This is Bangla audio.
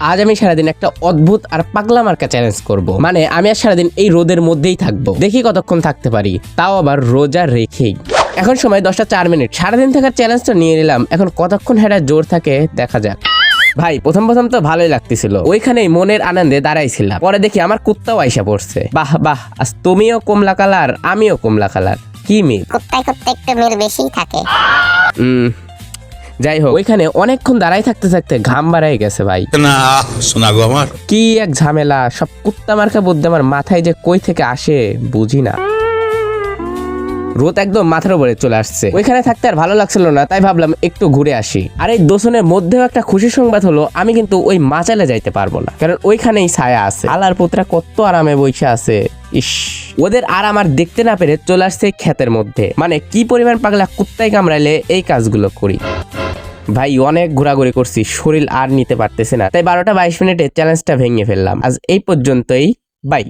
আজ আমি সারাদিন একটা অদ্ভুত আর পাগলা মার্কা চ্যালেঞ্জ করব। মানে আমি আর সারাদিন এই রোদের মধ্যেই থাকবো, দেখি কতক্ষণ থাকতে পারি, তাও আবার রোজা রেখেই। এখন সময় 10:04। সারাদিন থাকার চ্যালেঞ্জ তো নিয়ে নিলাম, এখন কতক্ষণ হেঁটে জোর থাকে দেখা যাক। ভাই প্রথম তো ভালোই লাগতেছিল, ওইখানেই মনের আনন্দে দাঁড়াইছিলাম। পরে দেখি আমার কুত্তাও আইসা পড়ছে। বাহ বাহ, আজ তুমিও কমলা কালার আমিও কমলা কালার, কি মিল? কুত্তায় কুত্তা একটু মিল বেশি থাকে। যাই হোক, ওইখানে অনেকক্ষণ দাঁড়াই থাকতে থাকতে ঘাম বাড়াই গেছে ভাই। না শোনা গো আমার, কি এক ঝামেলা, সব কুত্তা মার্কা বুদ্ধি আমার মাথায় যে কই থেকে আসে বুঝি না। রোদ একদম মাথার উপরে চলে আসছে, ওইখানে থাকতে আর ভালো লাগছিল না, তাই ভাবলাম একটু ঘুরে আসি। আর এই দোসনের মধ্যেও একটা খুশি সংবাদ হলো, আমি কিন্তু ওই মাচালে যাইতে পারবো না, কারণ ওইখানেই ছায়া আছে। আলার পুত্রা কত আরামে বসে আছে। ইস, ওদের আর আমার দেখতে না পেরে চলে আসছে ক্ষেতের মধ্যে। মানে কি পরিমাণ পাগলা কুত্তায় কামড়াইলে এই কাজগুলো করি। ভাই অনেক ঘোরাঘুরি করছি, শরীর আর নিতে পারতেছে না, তাই 12টা 22 মিনিটে চ্যালেঞ্জটা ভেঙে ফেললাম। আজ এই পর্যন্তই, বাই।